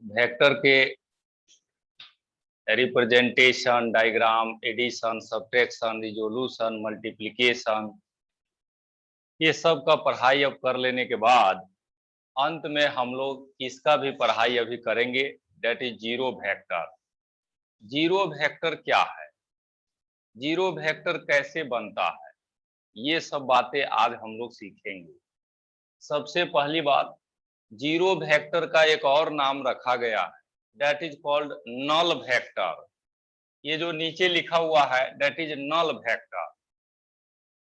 Vector के representation, diagram, addition, subtraction, resolution, multiplication, ये सब का पढ़ाई अब कर लेने के बाद अंत में हम लोग इसका भी पढ़ाई अभी करेंगे, that is zero vector. Zero vector क्या है, जीरो वेक्टर कैसे बनता है, ये सब बातें आज हम लोग सीखेंगे। सबसे पहली बात, जीरो वेक्टर का एक और नाम रखा गया है, that is called null vector. ये जो नीचे लिखा हुआ है दैट इज नल वेक्टर,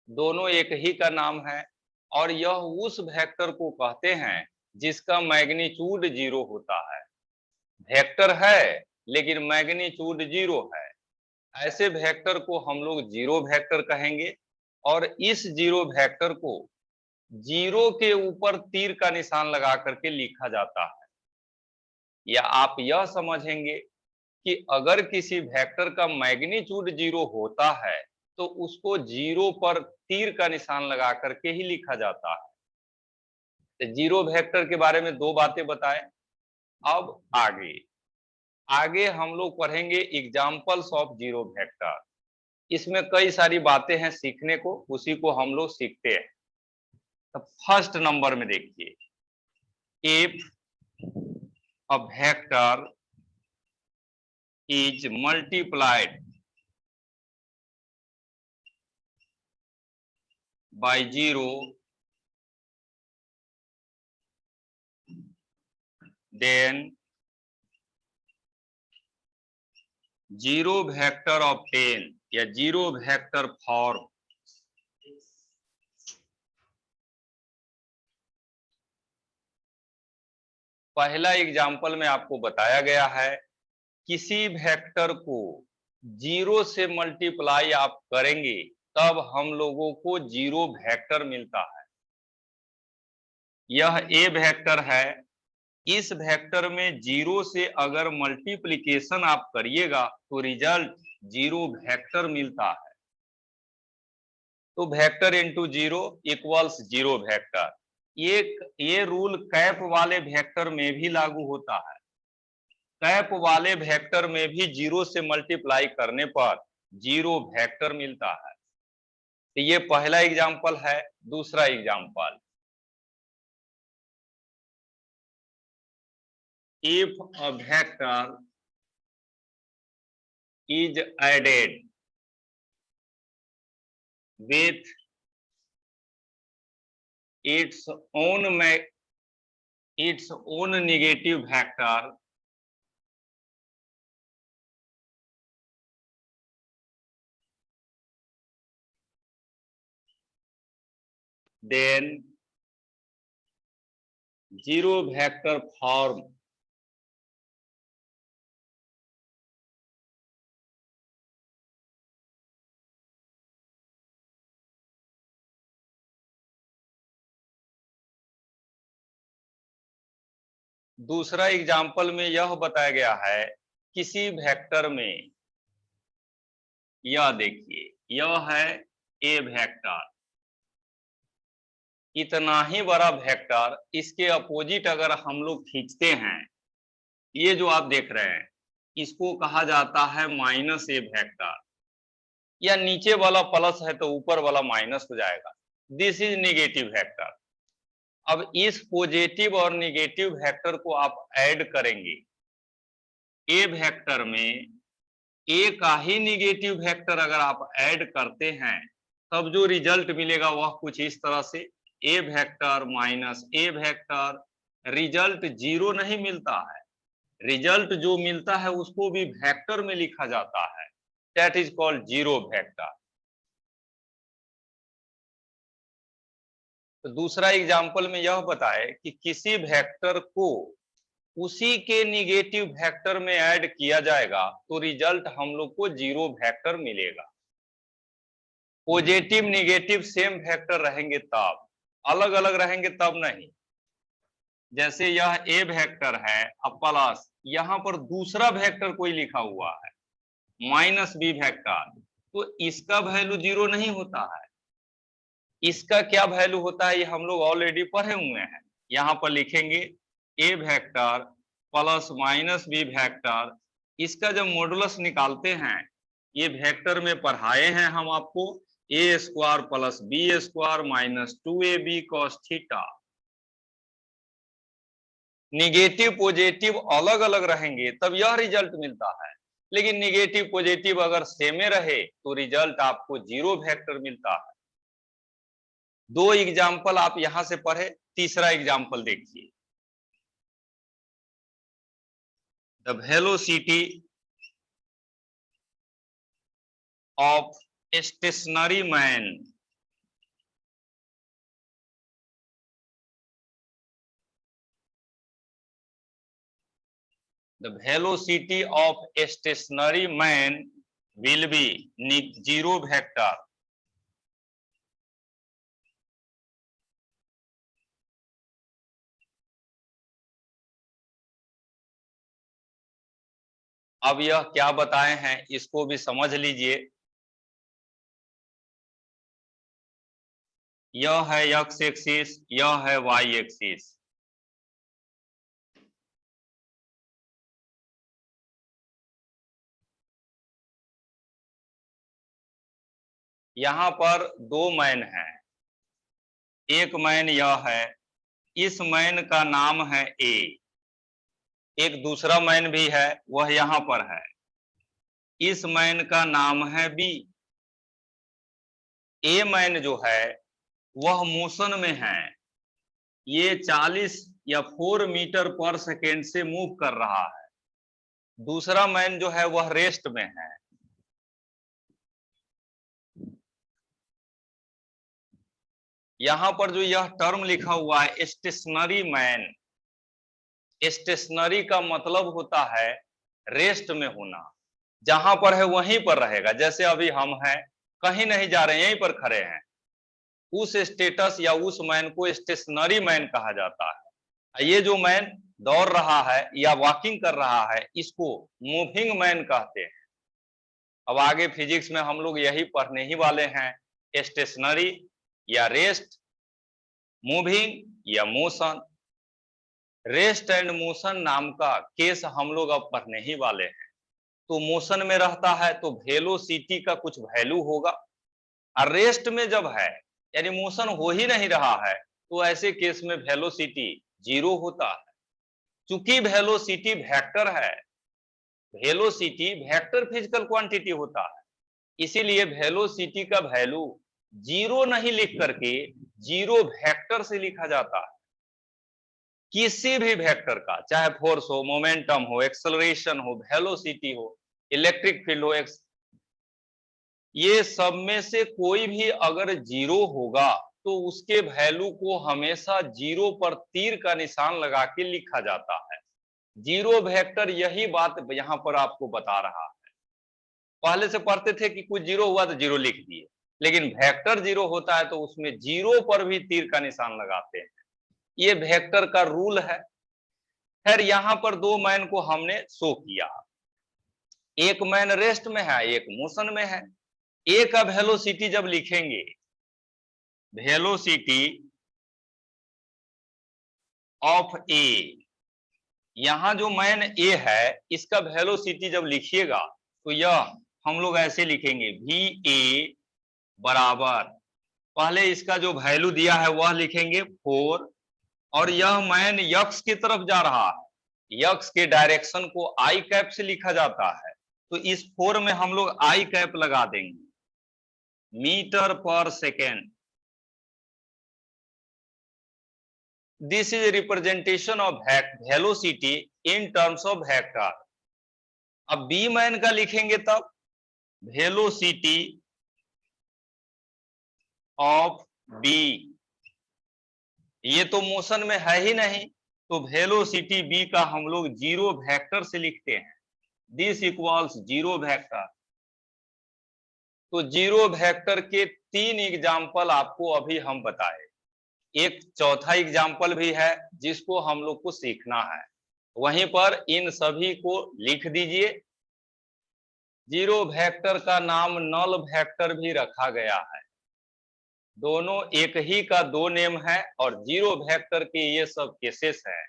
दोनों एक ही का नाम है। और यह उस वेक्टर को कहते हैं जिसका मैग्नीट्यूड जीरो होता है। वेक्टर है लेकिन मैग्नीट्यूड जीरो है, ऐसे वेक्टर को हम लोग जीरो वेक्टर कहेंगे। और इस जीरो वेक्टर को जीरो के ऊपर तीर का निशान लगा करके लिखा जाता है। या आप यह समझेंगे कि अगर किसी वेक्टर का मैग्नीट्यूड जीरो होता है तो उसको जीरो पर तीर का निशान लगा करके ही लिखा जाता है। तो जीरो वेक्टर के बारे में दो बातें बताएं। अब आगे हम लोग पढ़ेंगे एग्जाम्पल्स ऑफ जीरो वेक्टर। इसमें कई सारी बातें हैं सीखने को, उसी को हम लोग सीखते हैं। तो फर्स्ट नंबर में देखिए, if a vector is multiplied by 0, then zero vector obtain या जीरो वेक्टर फॉर्म। पहला एग्जाम्पल में आपको बताया गया है, किसी वेक्टर को जीरो से मल्टीप्लाई आप करेंगे तब हम लोगों को जीरो वेक्टर मिलता है। यह ए वेक्टर है, इस वेक्टर में जीरो से अगर मल्टीप्लिकेशन आप करिएगा तो रिजल्ट जीरो वेक्टर मिलता है। तो vector into zero equals zero vector. ये रूल कैप वाले वेक्टर में भी लागू होता है। कैप वाले वेक्टर में भी जीरो से मल्टीप्लाई करने पर जीरो वेक्टर मिलता है। तो ये पहला एग्जाम्पल है। दूसरा example, if a vector is added with its own negative vector, then zero vector form दूसरा एग्जाम्पल में यह बताया गया है, किसी वेक्टर में, यह देखिए यह है ए वेक्टर, इतना ही बड़ा वेक्टर, इसके अपोजिट अगर हम लोग खींचते हैं, ये जो आप देख रहे हैं इसको कहा जाता है माइनस ए वेक्टर, या नीचे वाला प्लस है तो ऊपर वाला माइनस हो जाएगा। This is negative vector. अब इस पॉजिटिव और नेगेटिव वेक्टर को आप ऐड करेंगे, ए वेक्टर में ए का ही नेगेटिव वेक्टर अगर आप ऐड करते हैं तब जो रिजल्ट मिलेगा वह कुछ इस तरह से, ए वेक्टर माइनस ए वेक्टर। रिजल्ट जीरो नहीं मिलता है, रिजल्ट जो मिलता है उसको भी वेक्टर में लिखा जाता है, that is called zero vector. तो दूसरा एग्जाम्पल में यह बताए कि किसी वेक्टर को उसी के निगेटिव वेक्टर में ऐड किया जाएगा तो रिजल्ट हम लोग को जीरो वेक्टर मिलेगा। पॉजिटिव निगेटिव सेम वेक्टर रहेंगे तब, अलग अलग रहेंगे तब नहीं। जैसे यह ए वेक्टर है, अब प्लस यहां पर दूसरा वेक्टर कोई लिखा हुआ है माइनस बी वेक्टर, तो इसका वैल्यू जीरो नहीं होता है। इसका क्या वैल्यू होता है ये हम लोग ऑलरेडी पढ़े हुए हैं। यहां पर लिखेंगे A vector plus minus B vector, इसका जब मॉडुलस निकालते हैं, ये वेक्टर में पढ़ाए हैं हम आपको, A square plus B square minus 2ab cos theta. Negative positive अलग अलग रहेंगे तब यह रिजल्ट मिलता है, लेकिन निगेटिव पॉजिटिव अगर सेम रहे तो रिजल्ट आपको जीरो वेक्टर मिलता है। दो एग्जाम्पल आप यहां से पढ़े, तीसरा एग्जाम्पल देखिए। The velocity of stationary man the velocity of a stationary man will be zero vector। अब यह क्या बताए हैं इसको भी समझ लीजिए। यह है एक्स एक्सिस, यह है वाई एक्सिस। यहां पर दो मैन हैं, एक मैन यह है, इस मैन का नाम है ए, एक दूसरा मैन भी है वह यहां पर है, इस मैन का नाम है बी। ए मैन जो है वह मोशन में है, ये 40 या 4 मीटर पर सेकेंड से मूव कर रहा है, दूसरा मैन जो है वह रेस्ट में है। यहां पर जो यह टर्म लिखा हुआ है स्टेशनरी मैन, स्टेशनरी का मतलब होता है रेस्ट में होना, जहां पर है वहीं पर रहेगा। जैसे अभी हम हैं, कहीं नहीं जा रहे हैं, यहीं पर खड़े हैं, उस स्टेटस या उस मैन को स्टेशनरी मैन कहा जाता है। ये जो मैन दौड़ रहा है या वॉकिंग कर रहा है इसको मूविंग मैन कहते हैं। अब आगे फिजिक्स में हम लोग यही पढ़ने ही वाले हैं, स्टेशनरी या रेस्ट, मूविंग या मोशन। रेस्ट एंड मोशन नाम का केस हम लोग अब पढ़ने ही वाले हैं। तो मोशन में रहता है तो वेलोसिटी का कुछ वैल्यू होगा, और रेस्ट में जब है यानी मोशन हो ही नहीं रहा है तो ऐसे केस में वेलोसिटी जीरो होता है। चूंकि वेलोसिटी वेक्टर है, वेलोसिटी वेक्टर फिजिकल क्वांटिटी होता है, इसीलिए वेलोसिटी का वैल्यू जीरो नहीं लिख करके जीरो वेक्टर से लिखा जाता है। किसी भी वेक्टर का, चाहे फोर्स हो, मोमेंटम हो, एक्सेलरेशन हो, वेलोसिटी हो, इलेक्ट्रिक फील्ड हो, ये सब में से कोई भी अगर जीरो होगा तो उसके वैल्यू को हमेशा जीरो पर तीर का निशान लगा के लिखा जाता है। जीरो वेक्टर यही बात यहां पर आपको बता रहा है। पहले से पढ़ते थे कि कुछ जीरो हुआ तो जीरो लिख दिए, लेकिन वेक्टर जीरो होता है तो उसमें जीरो पर भी तीर का निशान लगाते हैं, ये वेक्टर का रूल है। खैर यहां पर दो मैन को हमने शो किया, एक मैन रेस्ट में है, एक मोशन में है। ए का वेलोसिटी जब लिखेंगे, वेलोसिटी ऑफ ए, यहां जो मैन ए है इसका वेलोसिटी जब लिखिएगा तो यह हम लोग ऐसे लिखेंगे वी ए बराबर, पहले इसका जो वैल्यू दिया है वह लिखेंगे 4, और यह मैन यक्स की तरफ जा रहा है, यक्स के डायरेक्शन को आई कैप से लिखा जाता है, तो इस 4 में हम लोग आई कैप लगा देंगे, मीटर पर second. This is representation of velocity in terms of vector. अब बी मैन का लिखेंगे तब वेलोसिटी ऑफ बी, ये तो मोशन में है ही नहीं, तो वेलोसिटी बी का हम लोग जीरो वेक्टर से लिखते हैं, दिस इक्वल्स जीरो वेक्टर। तो जीरो वेक्टर के 3 एग्जाम्पल आपको अभी हम बताए, एक चौथा एग्जाम्पल भी है जिसको हम लोग को सीखना है, वहीं पर इन सभी को लिख दीजिए। जीरो वेक्टर का नाम नल वेक्टर भी रखा गया है, दोनों एक ही का दो नेम है और जीरो वेक्टर के ये सब केसेस हैं।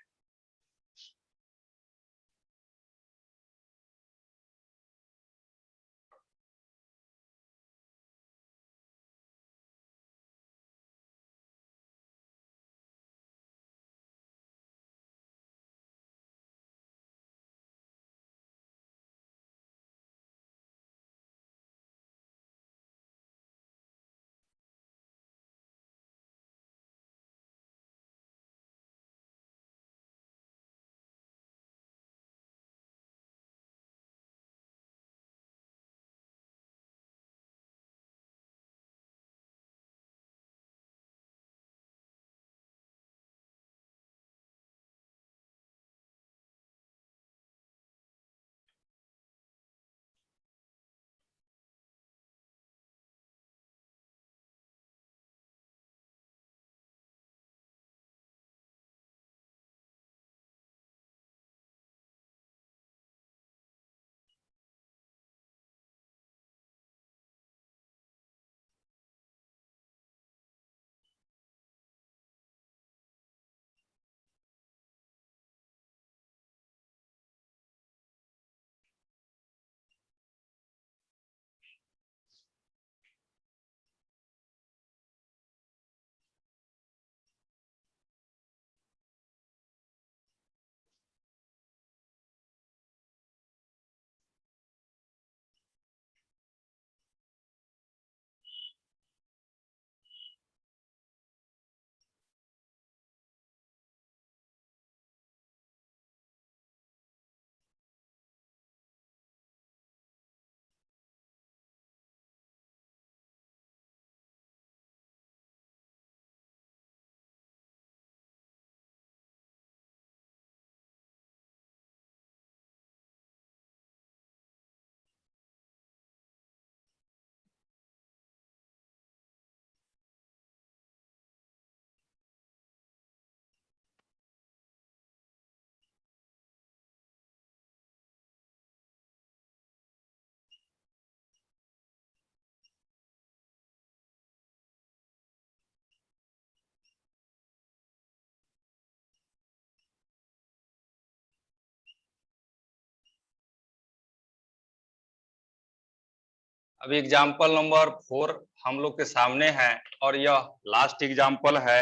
अब एग्जाम्पल नंबर 4 हम लोग के सामने है और यह लास्ट एग्जाम्पल है।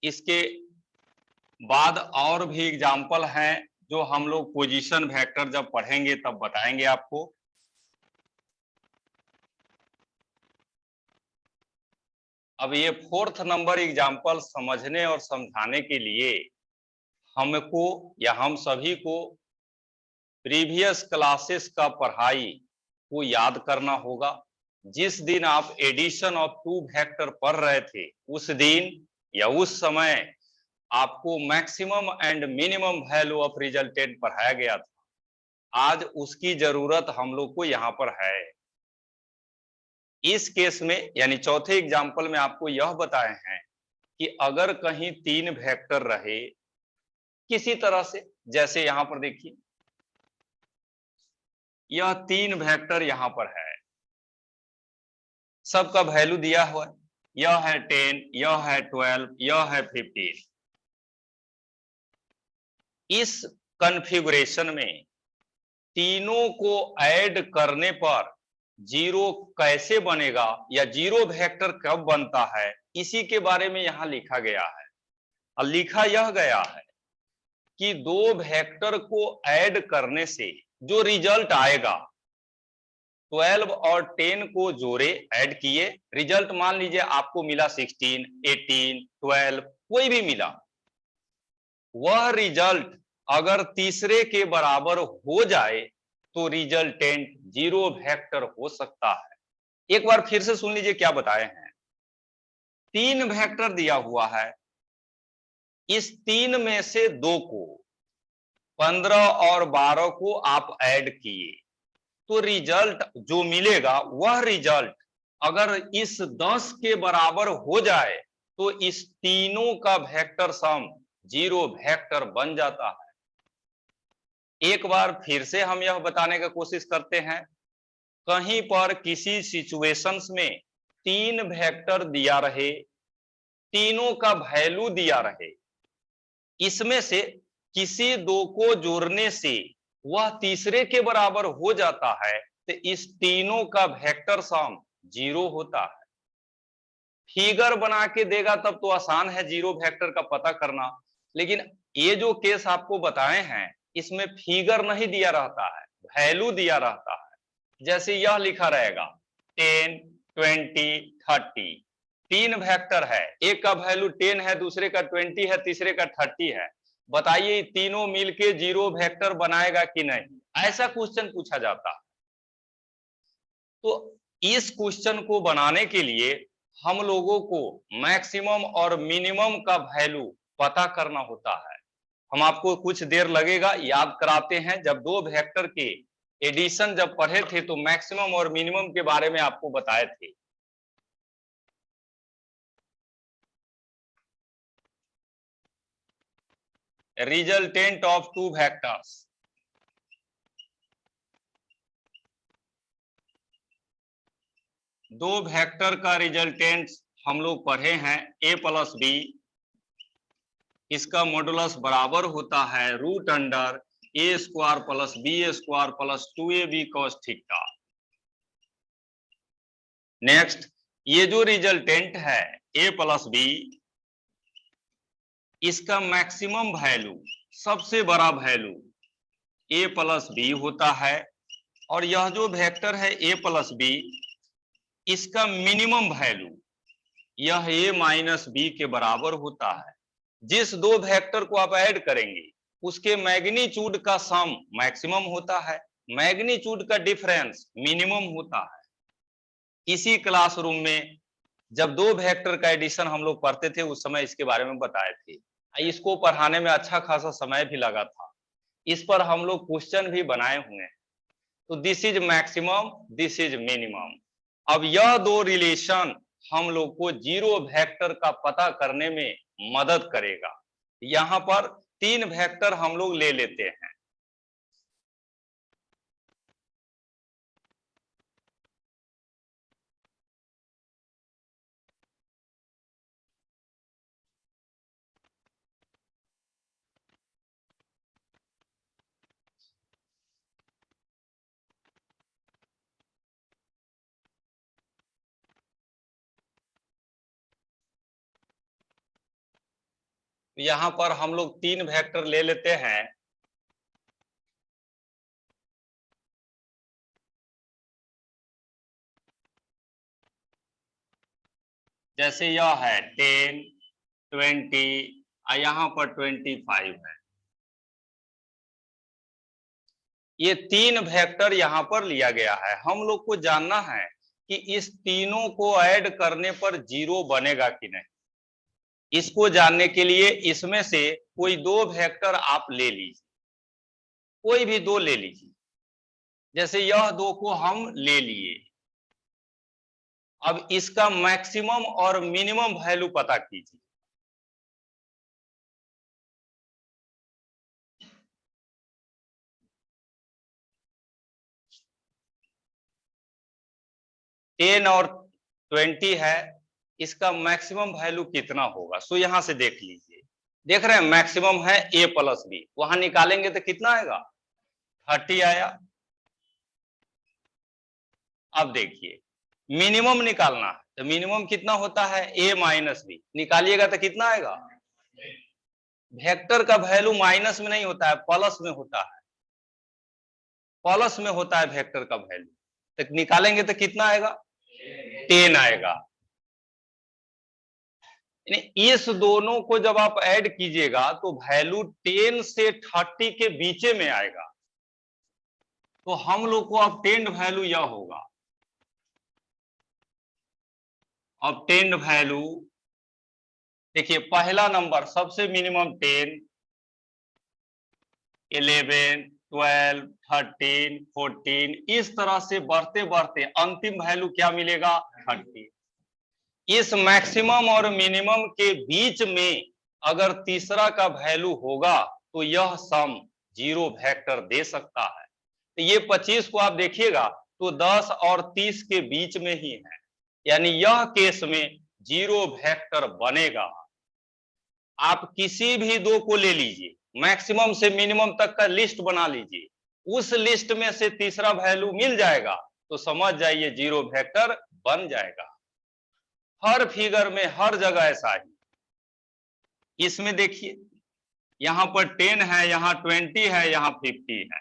इसके बाद और भी एग्जाम्पल हैं जो हम लोग पोजीशन वेक्टर जब पढ़ेंगे तब बताएंगे आपको। अब ये 4th नंबर एग्जाम्पल समझने और समझाने के लिए हमको या हम सभी को प्रीवियस क्लासेस का पढ़ाई को याद करना होगा। जिस दिन आप एडिशन ऑफ टू वेक्टर पढ़ रहे थे उस दिन या उस समय आपको maximum and minimum value of resultant पढ़ाया गया था। आज उसकी जरूरत हम लोग को यहाँ पर है। इस केस में यानी चौथे एग्जाम्पल में आपको यह बताए हैं कि अगर कहीं 3 वेक्टर रहे किसी तरह से, जैसे यहां पर देखिए यह 3 वेक्टर यहां पर है, सबका वैल्यू दिया हुआ है। यह है 10, यह है 12, यह है 15। इस कॉन्फ़िगरेशन में तीनों को ऐड करने पर जीरो कैसे बनेगा या जीरो वेक्टर कब बनता है, इसी के बारे में यहां लिखा गया है। और लिखा यह गया है कि दो वेक्टर को ऐड करने से जो रिजल्ट आएगा, 12 और 10 को जोड़े, ऐड किए, रिजल्ट मान लीजिए आपको मिला 16, 18, 12, कोई भी मिला, वह रिजल्ट अगर तीसरे के बराबर हो जाए तो रिजल्टेंट जीरो वेक्टर हो सकता है। एक बार फिर से सुन लीजिए क्या बताए हैं। 3 वेक्टर दिया हुआ है, इस 3 में से 2 को, 15 और 12 को आप ऐड किए तो रिजल्ट जो मिलेगा वह रिजल्ट अगर इस 10 के बराबर हो जाए तो इस तीनों का वेक्टर सम जीरो वेक्टर बन जाता है। एक बार फिर से हम यह बताने का कोशिश करते हैं, कहीं पर किसी सिचुएशंस में 3 वेक्टर दिया रहे, तीनों का वैल्यू दिया रहे, इसमें से किसी दो को जोड़ने से वह तीसरे के बराबर हो जाता है तो इस तीनों का वेक्टर सम जीरो होता है। फिगर बना के देगा तब तो आसान है जीरो वेक्टर का पता करना, लेकिन ये जो केस आपको बताए हैं इसमें फिगर नहीं दिया रहता है, वैल्यू दिया रहता है। जैसे यह लिखा रहेगा 10, 20, 30, 3 वेक्टर है, एक का वैल्यू 10 है, दूसरे का 20 है, तीसरे का 30 है। बताइए तीनों मिलके जीरो वेक्टर बनाएगा कि नहीं, ऐसा क्वेश्चन पूछा जाता है। तो इस क्वेश्चन को बनाने के लिए हम लोगों को मैक्सिमम और मिनिमम का वैल्यू पता करना होता है। हम आपको कुछ देर लगेगा, याद कराते हैं। जब दो वेक्टर के एडिशन जब पढ़े थे तो मैक्सिमम और मिनिमम के बारे में आपको बताए थे। रिजल्टेंट ऑफ टू वेक्टर्स, दो वेक्टर का रिजल्टेंट हम लोग पढ़े हैं a प्लस बी, इसका मॉडुलस बराबर होता है root under A square plus B square plus 2ab cos theta. Next, ये जो रिजल्टेंट है a प्लस बी, इसका मैक्सिमम वैल्यू, सबसे बड़ा वैल्यू a प्लस बी होता है, और यह जो वेक्टर है a प्लस बी, इसका मिनिमम वैल्यू यह a माइनस बी के बराबर होता है। जिस दो वेक्टर को आप ऐड करेंगे उसके मैग्नीट्यूड का सम मैक्सिमम होता है, मैग्नीट्यूड का डिफरेंस मिनिमम होता है। इसी क्लासरूम में जब दो वेक्टर का एडिशन हम लोग पढ़ते थे उस समय इसके बारे में बताए थे। इसको पढ़ाने में अच्छा खासा समय भी लगा था, इस पर हम लोग क्वेश्चन भी बनाए हुए हैं। तो this is maximum, this is minimum. अब यह दो रिलेशन हम लोग को जीरो वेक्टर का पता करने में मदद करेगा। यहां पर 3 वेक्टर हम लोग ले लेते हैं। तो यहां पर हम लोग 3 वेक्टर ले लेते हैं। जैसे यह है 10, 20 और यहां पर 25 है। ये 3 वेक्टर यहां पर लिया गया है। हम लोग को जानना है कि इस तीनों को ऐड करने पर 0 बनेगा कि नहीं। इसको जानने के लिए इसमें से कोई 2 वेक्टर आप ले लीजिए, कोई भी 2 ले लीजिए। जैसे यह 2 को हम ले लिए। अब इसका मैक्सिमम और मिनिमम वैल्यू पता कीजिए। टेन और 20 है, इसका मैक्सिमम वैल्यू कितना होगा। सो यहां से देख लीजिए, देख रहे हैं मैक्सिमम है a प्लस बी, वहां निकालेंगे तो कितना आएगा 30 आया। अब देखिए मिनिमम निकालना है, तो मिनिमम कितना होता है a माइनस बी, निकालिएगा तो कितना आएगा। वेक्टर का वैल्यू माइनस में नहीं होता है, प्लस में होता है, प्लस में होता है वेक्टर का वैल्यू। तो निकालेंगे तो कितना आएगा 10 आएगा। इस दोनों को जब आप ऐड कीजिएगा तो वैल्यू 10 से 30 के बीच में आएगा। तो हम लोग को ऑब्टेन्ड वैल्यू यह होगा। ऑब्टेन्ड वैल्यू देखिए, पहला नंबर सबसे मिनिमम 10, 11, 12, 13, 14, इस तरह से बढ़ते बढ़ते अंतिम वैल्यू क्या मिलेगा 30। इस मैक्सिमम और मिनिमम के बीच में अगर तीसरा का वैल्यू होगा तो यह सम 0 वेक्टर दे सकता है। तो ये 25 को आप देखिएगा तो 10 और 30 के बीच में ही है, यानी यह केस में 0 वेक्टर बनेगा। आप किसी भी 2 को ले लीजिए, मैक्सिमम से मिनिमम तक का लिस्ट बना लीजिए, उस लिस्ट में से तीसरा वैल्यू मिल जाएगा तो समझ जाइए 0 वेक्टर बन जाएगा। हर फिगर में हर जगह ऐसा ही। इसमें देखिए यहां पर 10 है, यहां 20 है, यहां 50 है।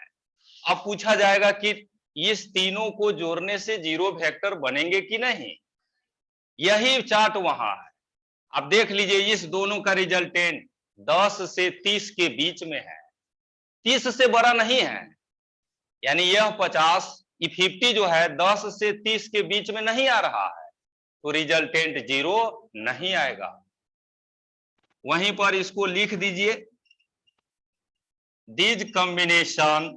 अब पूछा जाएगा कि इस तीनों को जोड़ने से 0 वेक्टर बनेंगे कि नहीं। यही चार्ट वहां है, आप देख लीजिए इस दोनों का रिजल्टेंट 10 से 30 के बीच में है, 30 से बड़ा नहीं है। यानी यह 50, ये 50 जो है 10 से 30 के बीच में नहीं आ रहा है, तो रिजल्टेंट 0 नहीं आएगा। वहीं पर इसको लिख दीजिए, this combination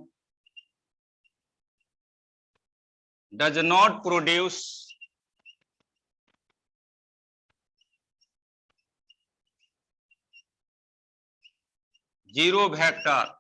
does not produce zero vector